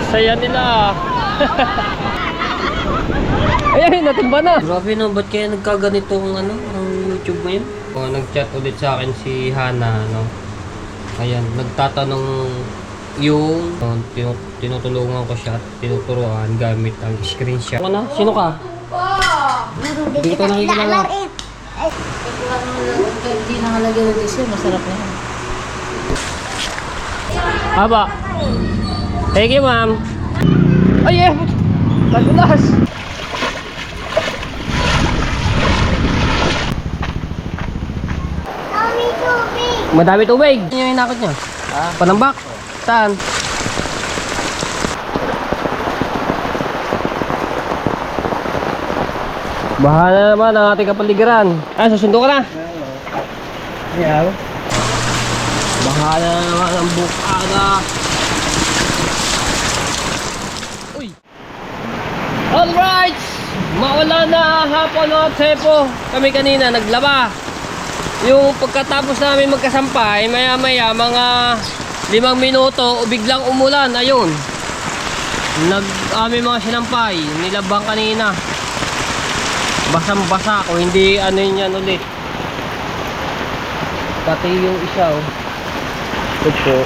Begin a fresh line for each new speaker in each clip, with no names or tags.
saya nila. Ay, natumba na.
Grabe no, ba't kaya nagkaganito ang YouTube mo yun? Nag-chat ulit sa akin si Hana, no? Ayan, nagtatanong yung tinutulungan ko siya at tinuturuan gamit ang screenshot. Ano? Sino ka? Hindi kita nakikilala.
Hindi nakalagay ng disyo, masarap na yan.
Haba. Thank you, ma'am. Ay, tagulas. Madami tubig. Ano yung inakot nyo? Panambak? Saan? Bahala naman ang ating kapaligiran. Susundo ka na. Ayaw. Bahala naman ang bukada. Uy. Alright. Mawala na hapon o tepo. Kami kanina naglaba. Yung pagkatapos namin magkasampay, maya maya mga 5 minuto biglang umulan. Ayun, aming mga sinampay nilabang kanina, basang basa ko, hindi ano yun yan ulit, pati yung isa ito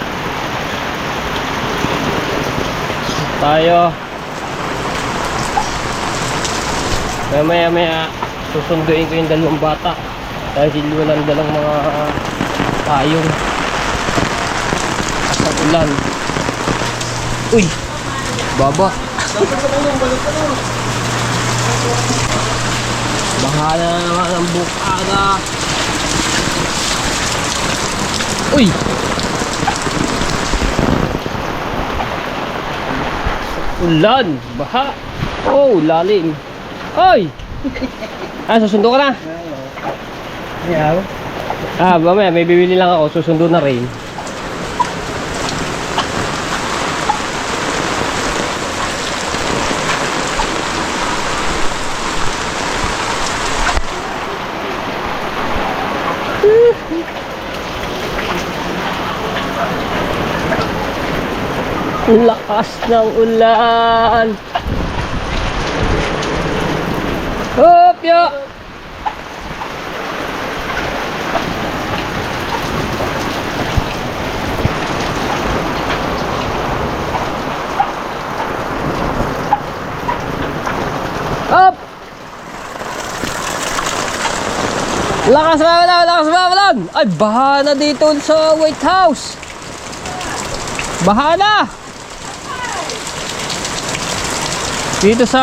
tayo. Maya maya susunduin ko yung 2 bata dahil walang dalang mga tayong sa ulan. Uy, baba. Bahala naman ang bukada. Uy, ulan, baha. Oh, lalim. Oy, susundo ka na.
Ayaw.
Mamaya may bibili lang ako, susundo na rin. Lakas ng ulan. Hop, yo. Up! Lakas na ulan, lakas na ulan. Ay, baha na dito sa White House. Baha na. Dito sa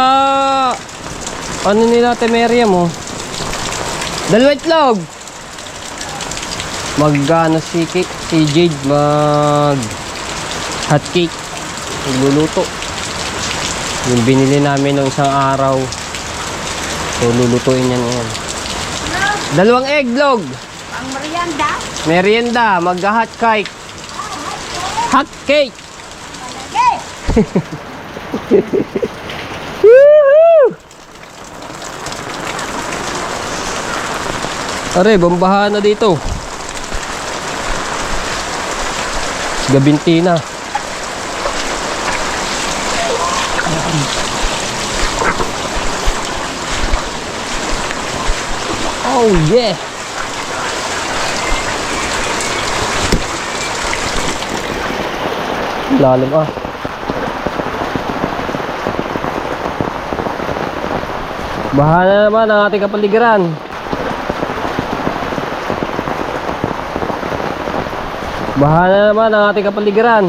ano nila Temeria mo. Dalawang itlog. Magano si Jade mag hot cake. Magluluto. Yung binili namin noong isang araw. So lulutuin yan ngayon. 2 egglog.
Ang merienda?
Merienda, mag-hot cake. Hot cake. Are, bambahan na dito. Gabinti na. Oh yeah. Lalim Baha na naman ang ating kapaligiran. Baha na naman ang ating kapaligiran.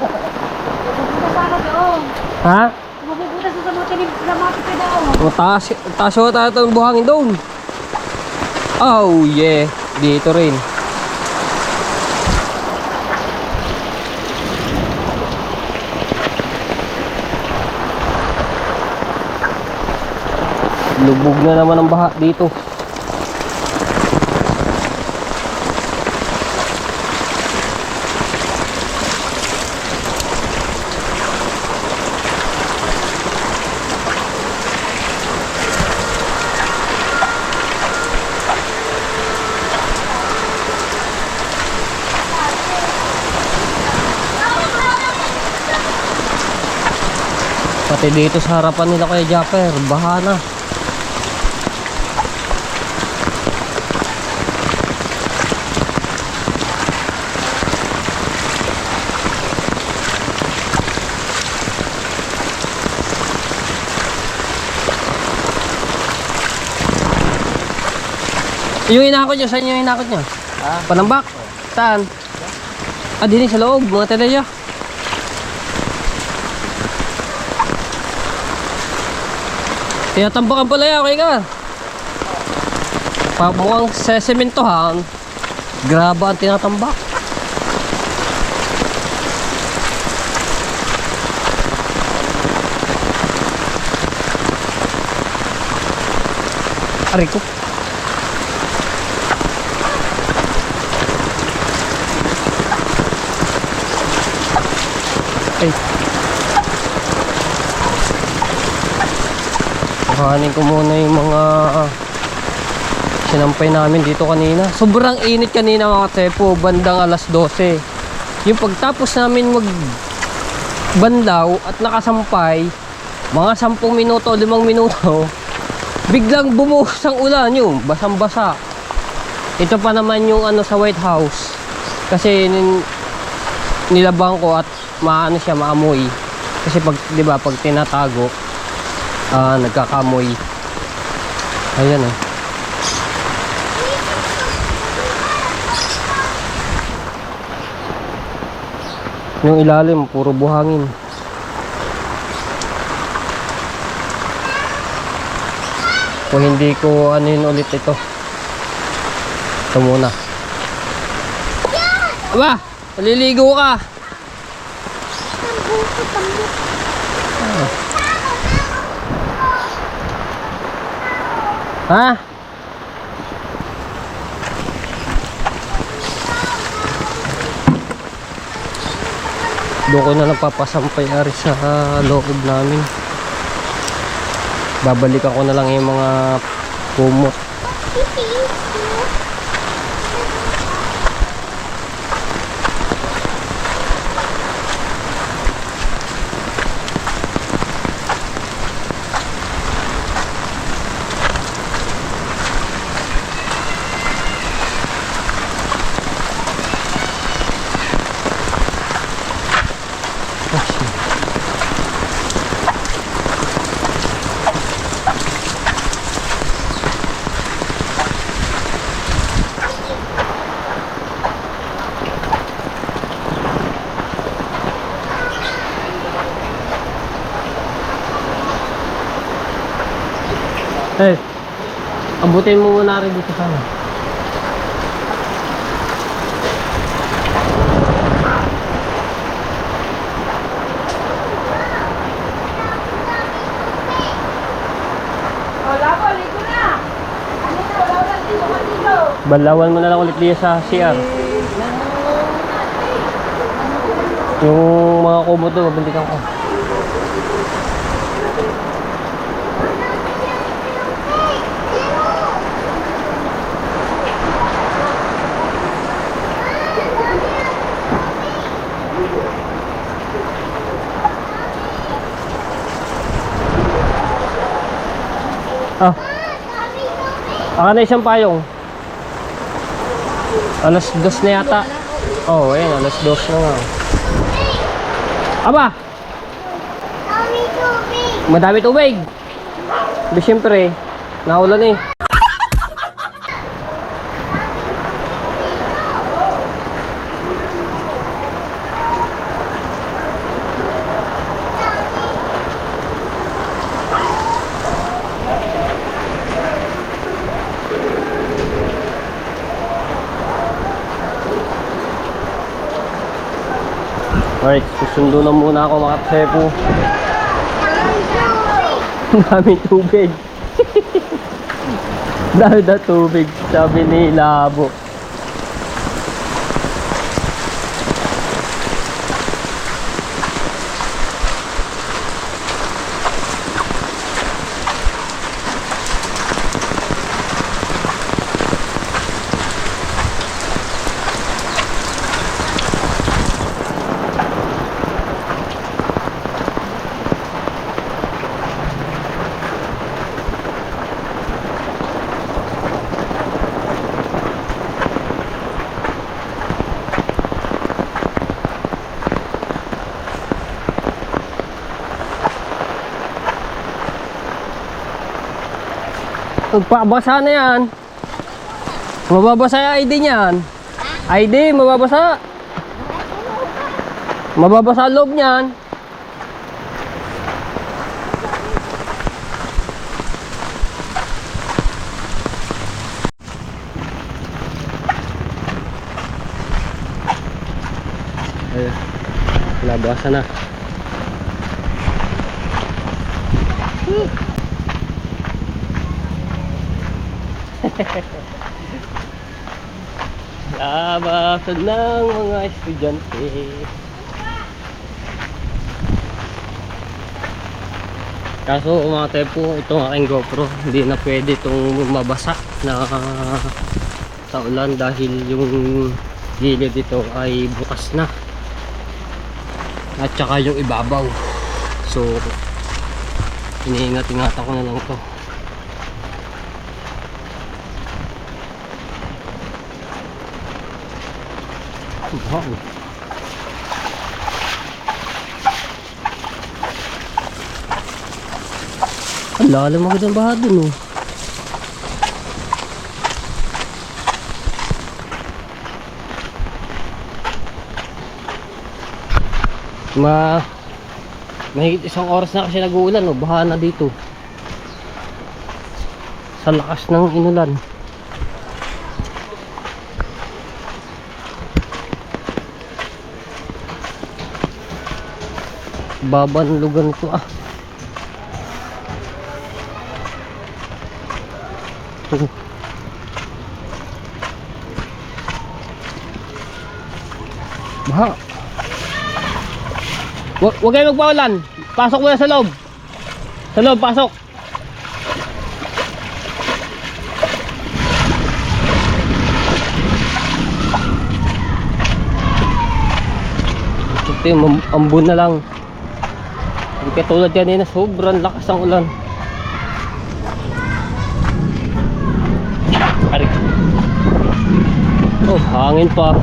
Pupunta sana doon.
Ha?
Pupunta sa mapit ka daw.
Taas ho tayo itong buhangin doon. Oh yeah. Dito rin. Lubog na naman ang baha dito.
Pati dito sa harapan nila kay Japper, baha na. Yung inakot nyo, saan yung inakot nyo? Panambak? Saan? Din sa loob, mga telaya. Tinatambakan pala yan, okay ka? Mukhang sa sementohan, graba ang tinatambak. Aray ko. Ay. Kuhanin ko muna yung mga sinampay namin dito kanina. Sobrang init kanina mga tepo, bandang alas 12. Yung pagtapos namin magbanlaw at nakasampay, mga 10 minuto, 5 minuto, biglang bumuhos ang ulan yung basang-basa. Ito pa naman yung ano sa White House. Kasi nilabang ko at maano siya, maamoy. Kasi pag, 'di ba, pag tinatago, nagkakamoy. Ayan eh. Yung ilalim, puro buhangin. Kung hindi ko anuin ulit ito. Ito muna. Aba, naliligo ka. Ha? Doon ko na lang papasampay ari sa loob namin. Babalikan ko na lang yung mga kumot. Eh, abutin mo muna rin dito sana. Balawan mo na lang ulit diya sa CR. Yung mga kumot doon, mabalikan ko. Ah. Aka na isang payong. Alas 2 na yata. Oh, ayun, alas 2 na nga. Aba! Madami tubig. Di syempre, naulan eh. Alright, susundo na muna ako mga tsepo. Daming tubig. Dahil na tubig, sabi ni Labo.
Magpabasa na yan. Mababasa yung ID niyan. ID, mababasa. Mababasa ang loob niyan. Ayan. Nabasa na. Labasan ng mga estudyante. Kaso mga tepo, itong aking GoPro hindi na pwede itong mabasa na sa ulan dahil yung gilid dito ay bukas na at saka yung ibabaw. So iniingat-ingatan ko na lang ito. Wow. Ang lalim agad ang baha dun, oh. Mahigit isang oras na kasi nag-uulan, oh. Baha na dito sa lakas ng inulan. Babanlugan ko, ah. Baha. Huwag kayo magpaulan. Pasok muna sa loob. Sa loob, pasok. Ito yung ambon na lang. Hindi katulad yan na sobrang lakas ng ulan. Aray. Oh, hangin pa.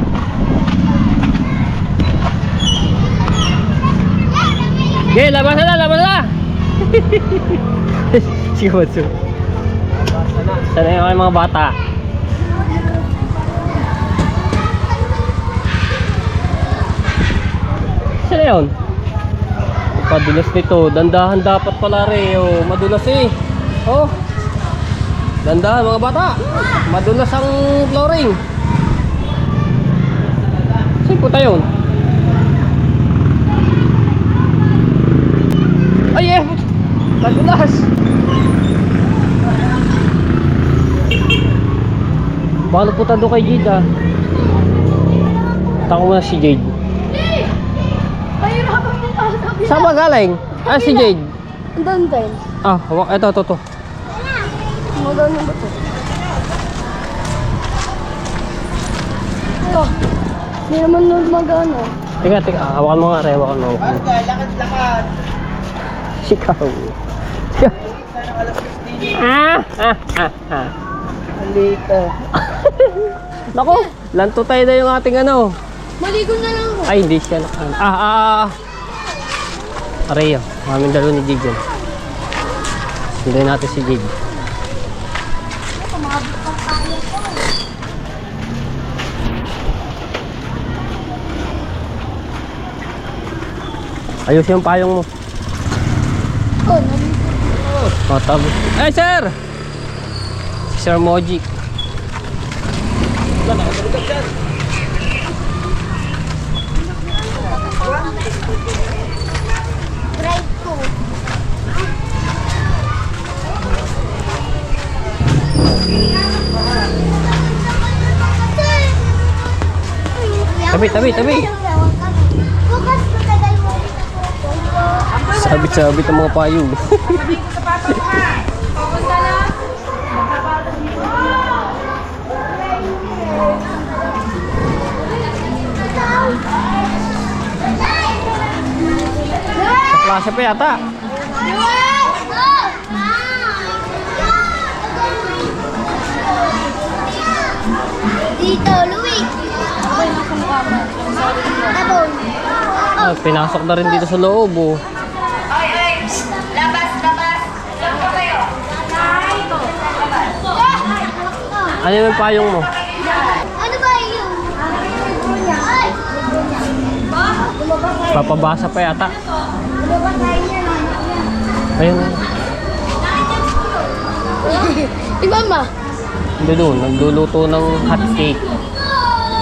Okay, labas na, labas na. Sige, Watsu. Sana yung mga bata. Sana yun? Padulas nito. Dandahan dapat pala rin. Oh, madulas eh. Oh. Dandahan mga bata. Madulas ang flooring. Saan po tayo? Ay eh! Madulas! Baka po tayo kay Jade, ah. Tako mo na si Jade. Saan ba galing? Ah, si Jade.
Doon din.
Ah, hawak. Ito.
Magano ba ito? Ito. Hindi naman nun magano.
Teka. Hawakan mo nga, Re. Hawakan mo.
Lakad.
Sikaw.
Andito.
Naku, lanto tayo na yung ating ano.
Maligo na lang ako.
Ay, hindi siya nakan. Areo, mamin dalo ni Jade. Hindi natin si Jade. Ayos yung payong mo.
Oh, nalito.
Oh, tabi. Ay, sir! Si Sir Moji.
Drive ko.
Tabi.
Bukas matagal mo.
Sabit ang mga payong. Sa klase pa yata.
Dito, Louis. Tabon.
Ah, pinasok na rin dito sa loob, oh.
Labas. Saan po kayo?
Ano yung payong mo?
Ano ba yun? Ay!
Papabasa pa yata.
Lumabas tayo niya.
Ayun.
Si Mama.
Doon, nagluluto ng hot cake.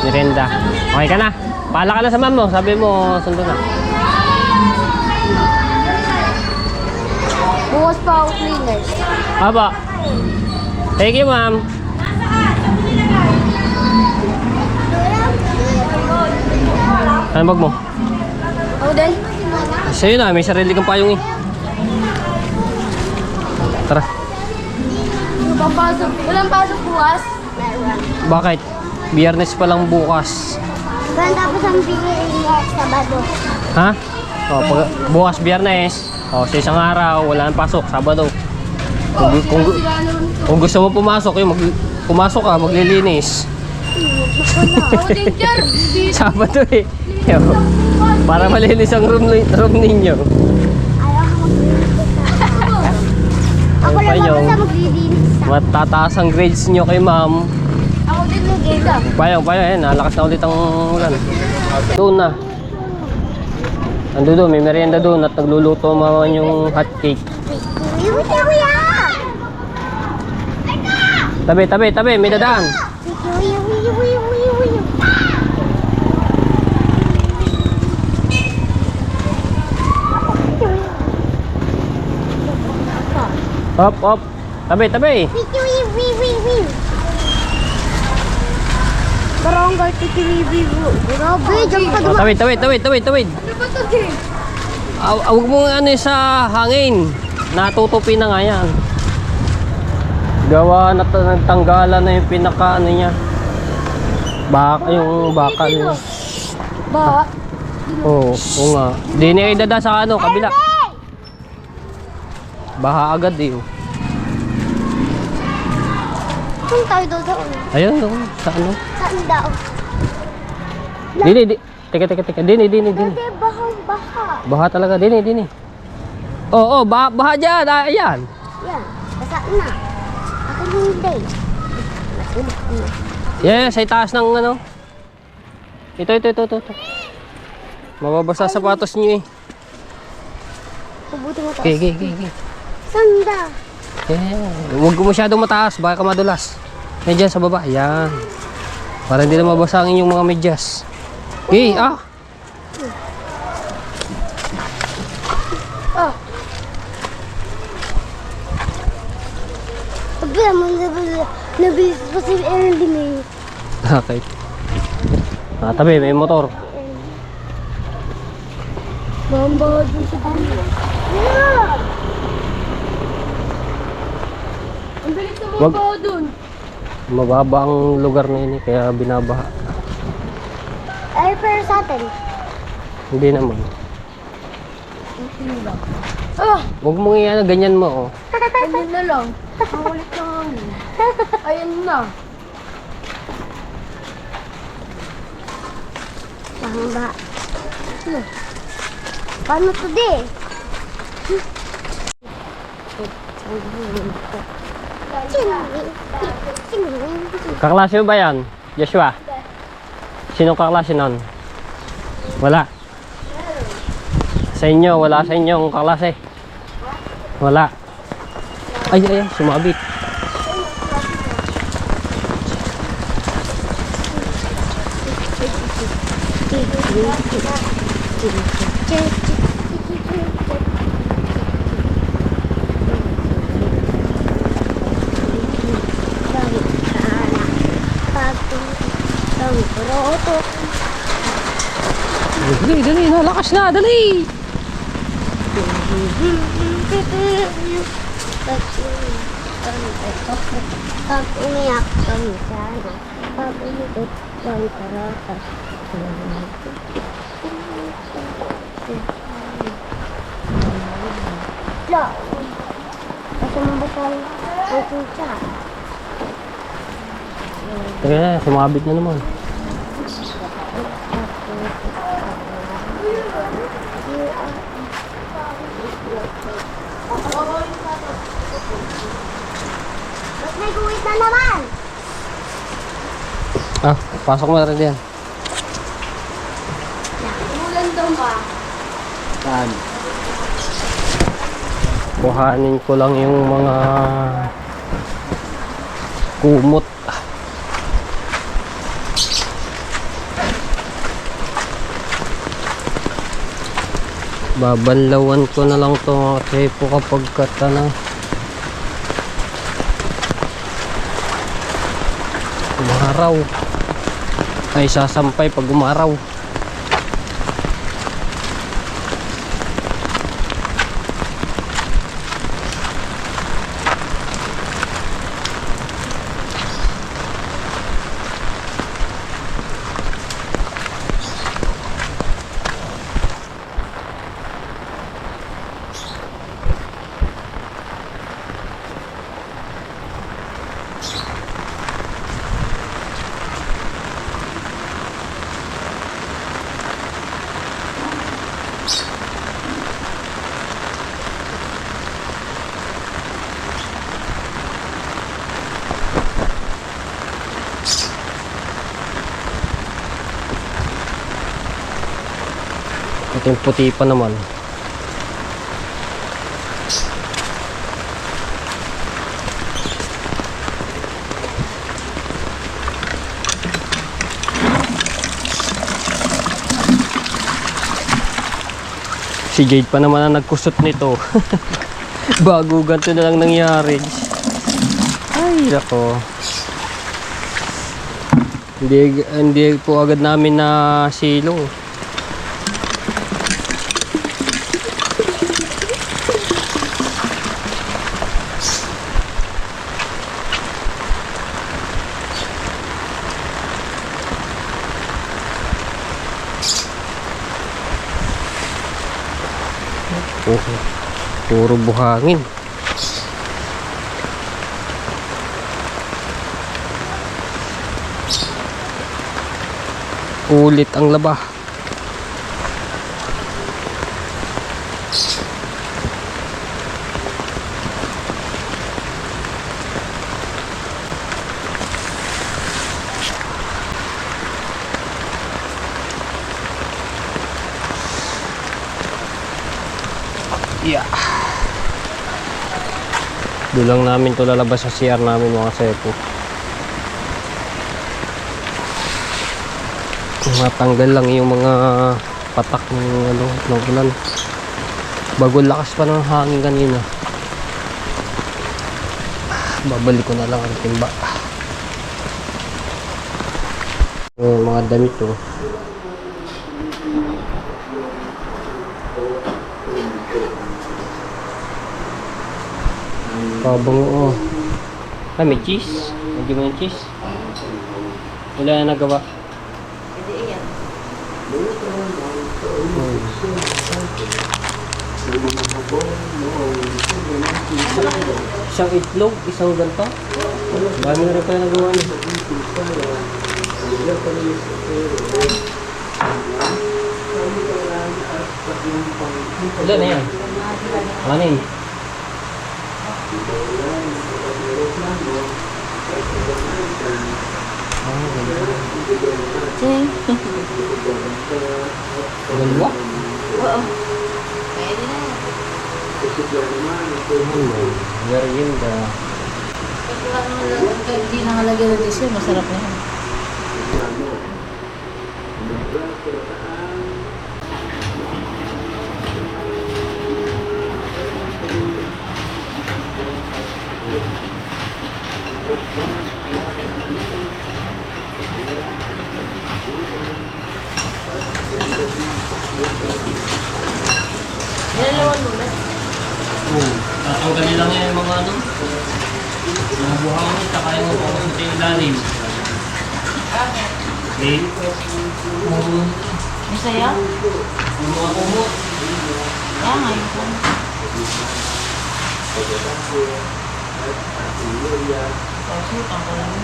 Merenda. Okay ka na? Paala ka na sa ma'am mo. Sabi mo, sundo na.
Bukas pa ako cleaners.
Aba. Thank you, ma'am. Ano bag mo?
Ako din.
Sa'yo na, may sarili kang payong eh. Tara.
Papasok. Walang pasok bukas? Meron.
Bakit? Biyernes pa lang bukas.
Tapos ang bigay niya Sabado.
Ha? O, bukas biyernes. O, sa isang araw, wala nang pasok. Sabado. Kung gusto mo pumasok, pumasok ka, maglilinis.
Ako din, Jer.
Sabado eh. Para malinis ang room ninyo.
Ayaw ko Ako lang
Payong.
basta maglilinis.
Matataas ang grades nyo kay ma'am.
Ako din mag-eda.
Payong, eh. Nalakas na ulit ang ulan. Doon na. Ando doon, may merienda doon at nagluluto mama yung hot cake.
Kuya!
Tabi, may dadaan. Hop. Tabi.
Barangay Titiribibu. Grabe, dyan ka
Oh, tawid.
Ano ba ito, Jay?
Huwag mo ano sa hangin. Natutupi na nga yan. Gawa na nagtanggalan na yung pinaka ano niya. Yung bakal niya.
Ba?
Oo nga. Di na idada sa ano, kabila. Baha agad eh.
Saan tayo doon?
Ayun, doon. Sa ano?
Saan daw?
Dini. Teka. Dini.
Hindi, baha.
Baha talaga. Dini. Oo, baha dyan. Ayan.
Yan, basa na. Ako hindi. Masulit na.
Yeah, sa itaas ng ano. Ito. Mababasa sapatos niyo eh.
Pabuti mo taas.
Okay.
Sanda.
Huwag mo masyadong mataas, baka ka madulas. Medyan sa baba, yan. Para hindi na mabasa ang inyong mga medyas. Okay,
Oh. Sabi mo, nabilis pa si Erly May.
Okay. Tabi, may motor.
Bamba dun sa bamba. Ang bilis na
Wag.
mabaho dun.
Mababa ang lugar na yun eh, kaya binabaha.
Ay, pero sa atin.
Hindi naman.
Ah!
Huwag mong iyan, ganyan mo oh.
Ayun na lang. Ang ulit na hangin. Ayun na. Bamba. Paano to di?
Kaklase mo ba yan, Joshua? Sinong kaklase nun? Wala. Sa inyo, wala sa inyong kaklase. Wala. Ay, sumabit. Dali, lakas na, dali!
Pag umiyak kami sana, pag umikot kami karatas. La, kasi mabasal ang susa.
Teka na, sumabit na naman.
Mas may guwit na naman!
Pasok mo na rin yan.
Ulan daw ba?
Saan?
Kuhanin ko lang yung mga kumot. Babanlawan ko na lang to mga trepo kapag katana umaraw. Ay sasampay pag umaraw. Ito yung puti pa naman. Si Jade pa naman ang nagkusot nito. Bago ganito na lang nangyari. Ay, nako. Hindi po agad namin na silong. Puro buhangin. Ulit ang laba. Yeah. Doon lang namin to lalabas sa CR namin mga sepo. Matanggal lang yung mga patak ng ano, ng ulan. Bago lakas pa ng hangin kanina. Babalik ko na lang ang timba. Yung mga damit to. Pabango. Ah, may cheese. Medyo may cheese. Wala na nagawa. Isang itlog, isang ganto. Dami na rin pala nagawa niya. Ilan na yan? Anin? Dalawa?
Oo. Pwede na yan.
Merienda.
Hindi nakalagay ng dessert, masarap na yan. Nilalawan mo na.
Tatanggalin lang yan yung mga ano. Mga buhangin, tsaka yung mga sa ilalim. Okay.
Masaya?
Yung mga kumot.
Kaya nga yun po. Pasutan ko lang.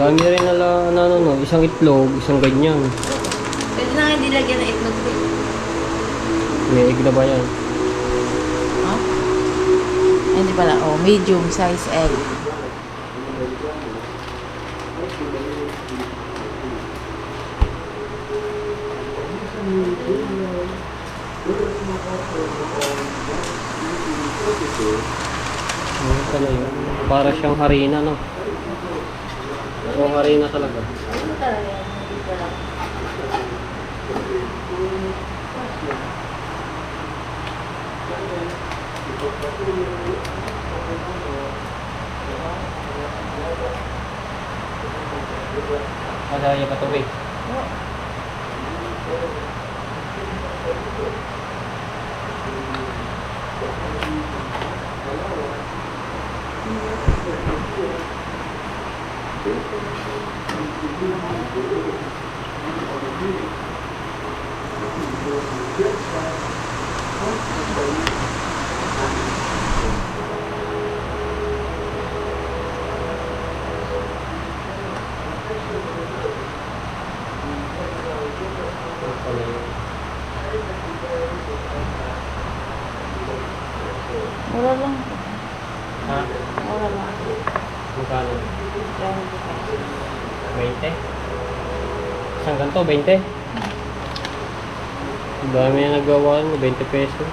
Dami rin nala, no, isang itlog, isang ganyan.
Pwede na hindi lagyan ng itlog din.
May egg na ba yan?
Ha? Hindi pala. Oh, medium size egg.
Ano pala yun? Para siyang harina, no? O harina talaga. Madaya pa tubig.
Mura lang.
Ha?
Mura lang.
Magkano? 20? Isang ganito, 20? Ang dami na nagawa mo, 20 peso.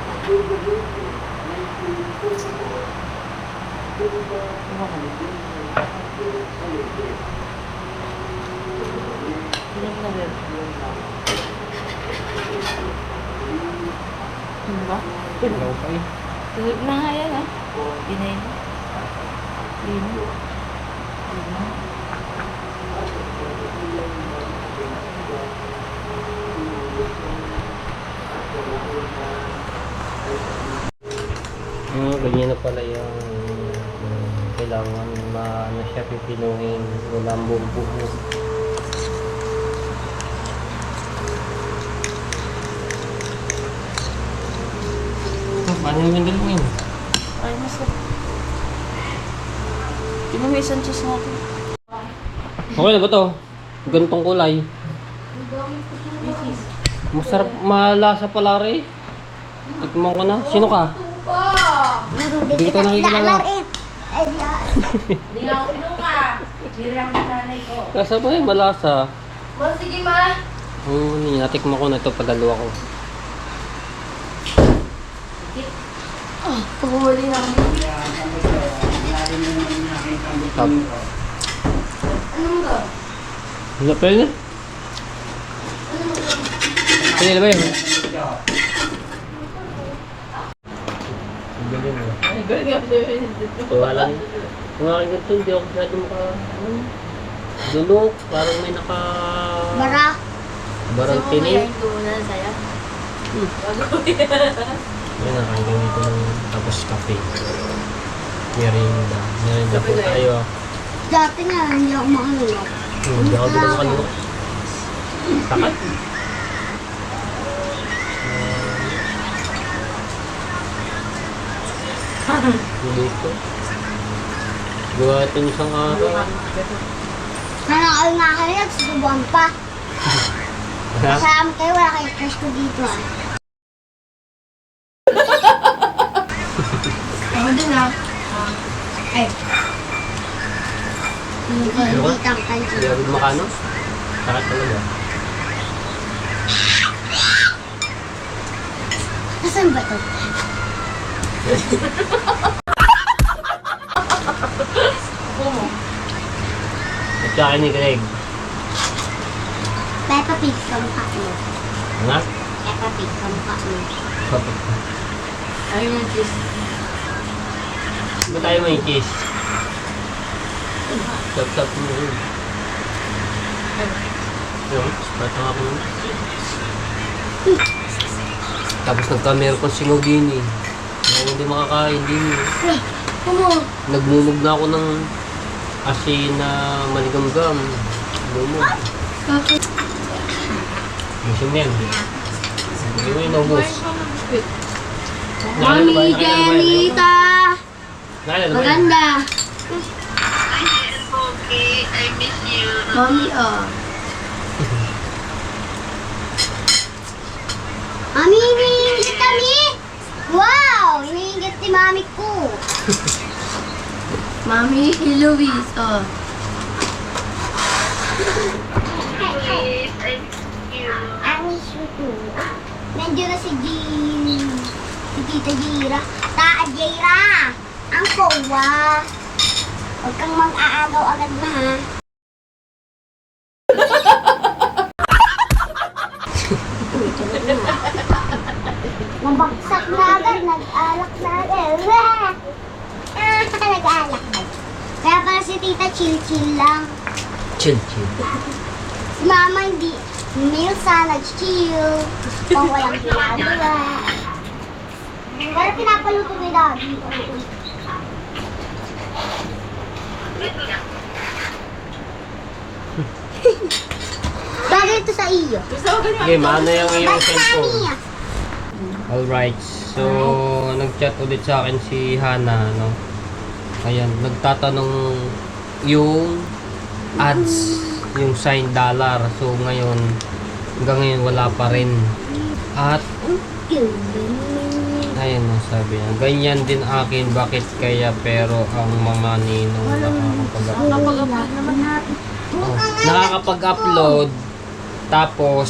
Ano ba?
Ilaw pa eh.
Tulog na nga yan, ah. Pinay na. Pino.
Ganyan na pala yung kailangan ano siya pipinuhin, walang buo. Paano yung ganda mo yun?
Ay, masarap. Tingnan mo isang cheese natin.
Okay na ba to? Ganitong kulay. Masarap, malasa pala rin. Tikman ko na. Sino ka? Hindi kita nakikilala.
Hindi nga ako pinuka. Hindi ang nanay ko.
Kasa ba eh, malasa.
Sige, ma.
Natikman ko na ito, padalo ako.
Pagumuli na kami.
Top.
Anong ba?
Ano pa yun? Pwede na ba yun? Ang galing mo.
Ay, galing
Tuwa lang. Kung aking ganito, hindi ako masyado dulok. Parang may
Bara.
barang tinig.
Gusto mo muna sa'yo?
Ayun, nakain kami dito ng tapos kape. Merinda. Merinda po tayo.
Dati nga, hindi ako makanulog.
Hindi ako dito makalunok. Takat. Dito. Gawa ito isang araw.
Nanakal nga kayo, nagsusubuan pa. Kasama kayo, wala kayo crush ko dito ah.
Ako din, ah. Ay.
Hindi ko hindi ang
Hindi
kanji.
ako makano. Takat talaga.
Nasaan ba ito?
At saka ni Greg.
Peppa Pig sa mukha mo.
Nga?
Peppa Pig sa mukha mo.
Ayaw ng cheese.
Ba tayo may cheese? Tap-tap mo rin. Yun, patang ako nun. Tapos nagka-meron singaw din eh. Kaya hindi makakain din eh.
Kumo.
Nagmumog na ako ng asin na maligamgam. Lumog.
Bakit?
Gusto mo yan. Hindi mo inubos.
Mami Gemita!
Naalala ba yan?
Maganda!
Mommy,
Mami, iniingit kami! Wow! Iniingit ni mami ko.
Mommy, Luis,
I miss you too. Nandiyan na si si Tita Jira. Jira! Ang kowa. Huwag kang mag-aagaw agad na ha. Mabagsak na agad, nag-alak na agad. Nag-alak na. Kaya pala si Tita chill-chill lang.
Chill.
Si Mama hindi. Milsa nag-chill. Pang walang ginagawa. Pero pinapaluto ni Daddy. Bagay ito sa iyo.
Okay, mana yung iyong
Ba't
cellphone.
mami?
Alright, so nag-chat ulit sa akin si Hana, no? Ayan, nagtatanong yung ads, yung sign dollar. So ngayon, hanggang ngayon wala pa rin. At ayun, no, sabi niya, ganyan din akin, bakit kaya pero ang mga ninong nakakapag-upload. Nakakapag-upload, tapos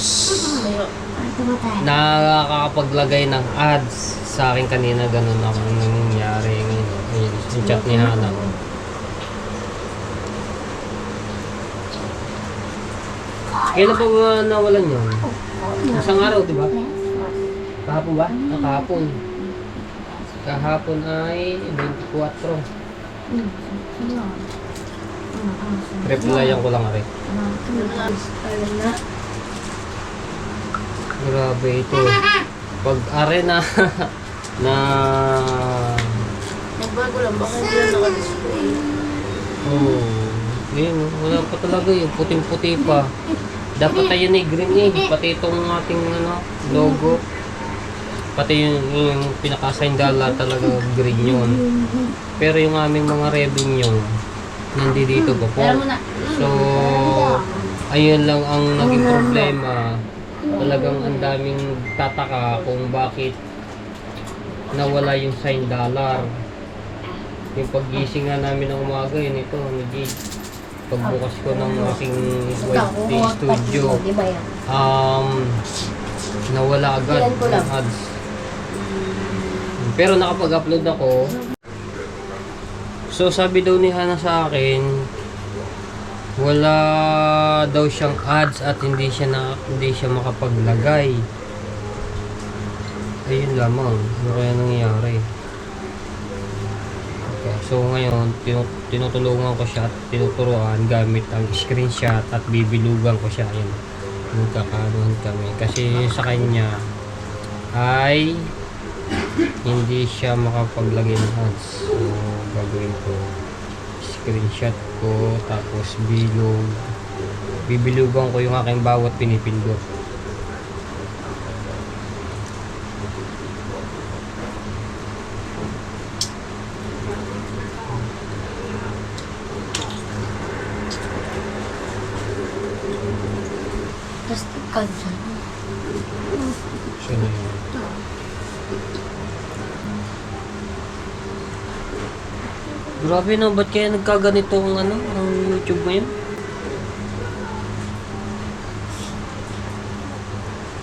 nakakapaglagay ng ads sa akin kanina, ganun ako nangyari ngayon. Ayun, yung chat ni Hana. Kailan pa ba nawalan yun? Isang araw, di ba? Kahapon ba? Kahapon. Kahapon ay 24. Replyan ko lang rin. Grabe ito. Pag are na na
nagbago lang, baka hindi na naka-display.
yun, wala pa talaga yun. Puting-puti pa. Dapat tayo ni green eh. Pati itong ating logo. Pati yung pinaka-sign dollar talaga green yun. Pero yung aming mga revenue, nandito pa po. So, ayun lang ang naging problema. Talagang ang daming tataka kung bakit nawala yung sign dollar. Yung paggising nga namin ng umaga, yun ito, pagbukas ko ng aking YT studio, nawala agad yung ads. Pero nakapag-upload ako. So sabi daw ni Hana sa akin, wala daw siyang ads at hindi siya makapaglagay. Ayun lamang, ano kaya nangyayari? Okay, so ngayon tinutulungan ko siya at tinuturuan gamit ang screenshot at bibilugan ko siya. Ayun, magkakaroon kami kasi sa kanya ay hindi siya makapaglagay ng ads. So gagawin ko, screenshot ko, tapos bibilugan ko yung aking bawat pinipindot.
Plastic ka dyan.
So na yun. Grabe no, ba't kaya nagkaganito ang ang YouTube ngayon?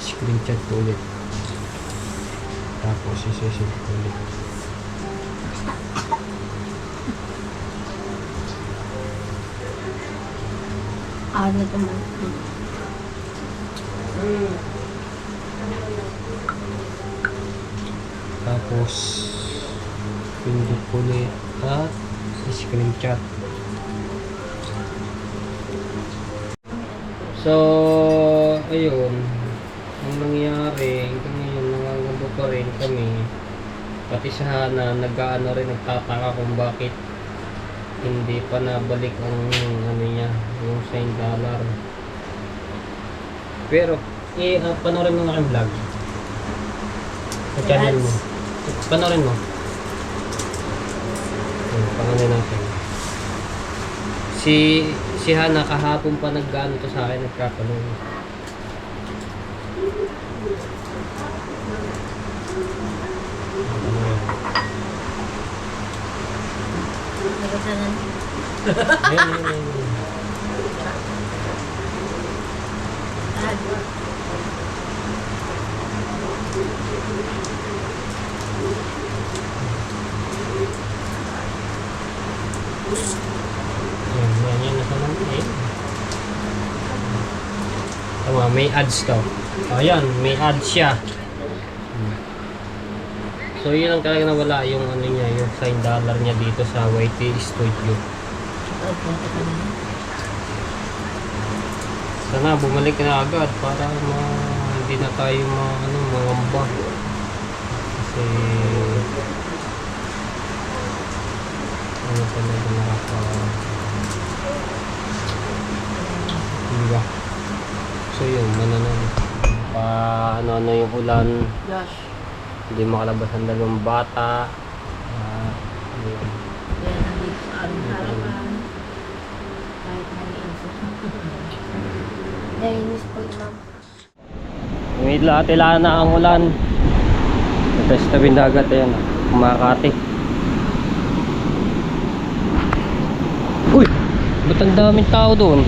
Screenshot ko ulit. Tapos isesend ko ulit.
Ano naman?
Tapos pindot ko ulit at screenshot. So ayun, ang nangyari hanggang ngayon, nangangamba pa rin kami. Pati sa Hana nag-aano rin, nagtataka kung bakit hindi pa nabalik ang niya, yung sign dollar. Pero panoorin mo na aking vlog sa channel mo. Panoorin mo. Panoorin natin. Si Hana kahapon pa nag-ano to sa akin, nagkatanong.
Nakasanan.
Ayun. Yan, nasa naman eh. Tama, may ads to. Ayan, may ads siya. So yun lang talaga nawala yung ano niya, yung $sign niya dito sa YT Studio. Sana bumalik na agad para hindi na tayo mangamba. Kasi ano talaga diba? So yun, ano yung ulan.
Josh.
Hindi makalabas ang dalawang bata. Ayun.
Kaya nandito sa aming harapan. Kahit nag-iinsa.
Nainis po, ma'am.
Tila na ang ulan. Ito sa tabing dagat, ayan. Makati. Uy! Ba't ang daming tao doon?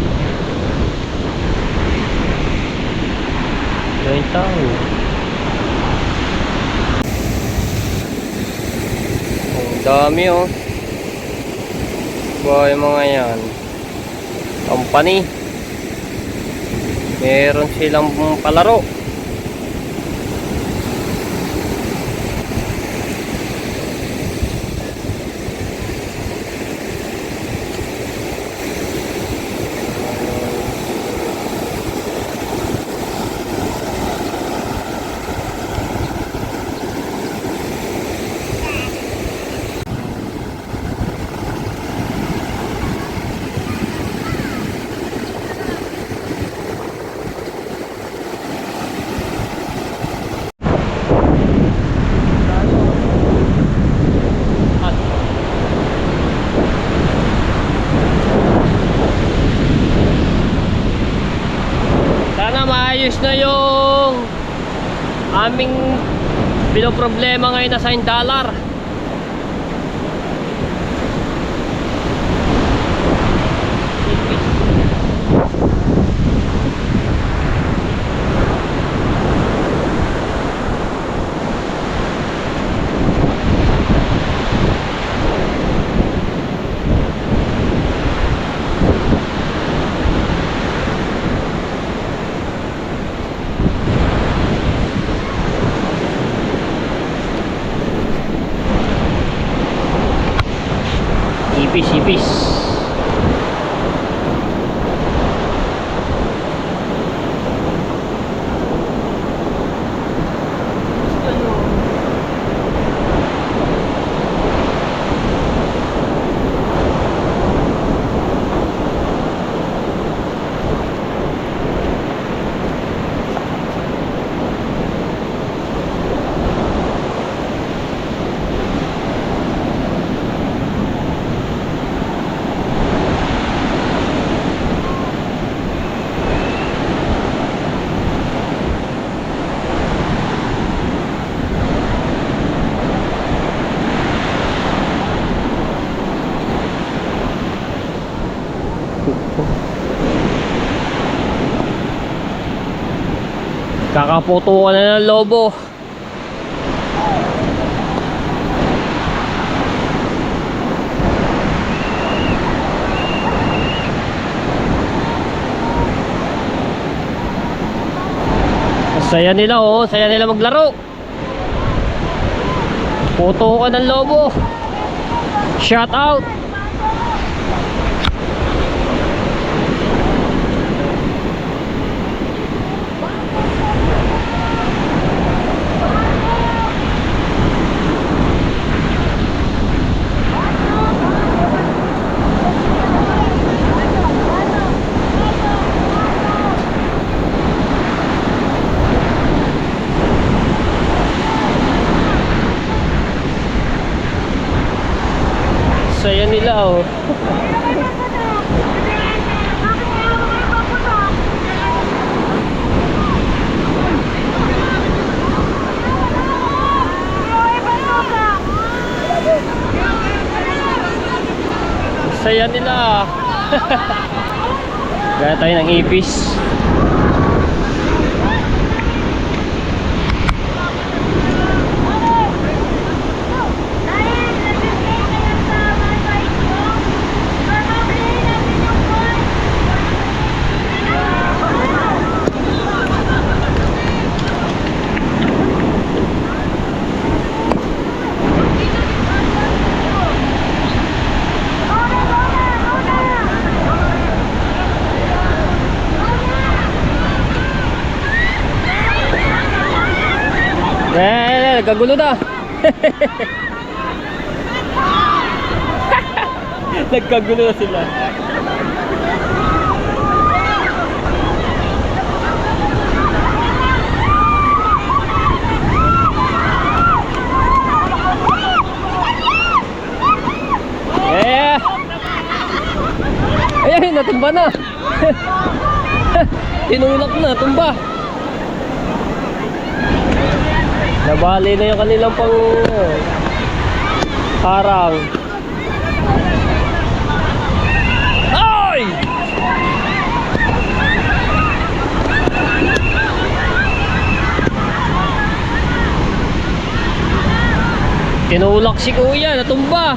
Daming tao. Ang dami oh. Buhay mga yan. Company. Meron silang palaro. Maayos na yung aming pinoproblema ngayon na $sign. Ipis. Kakaputo ka na ng lobo. Saya nila oh, saya nila maglaro. Puto ka ng lobo. Shout out. Saya
nila oh. Saya nila. Gaya tayo ng ipis. Nagkagulo na. Nagkagulo na sila. Ayan, natumba na. Tinulak na, tumba. Nabali na yung kanilang pang harang. Ay! Tinulak si kuya, natumba.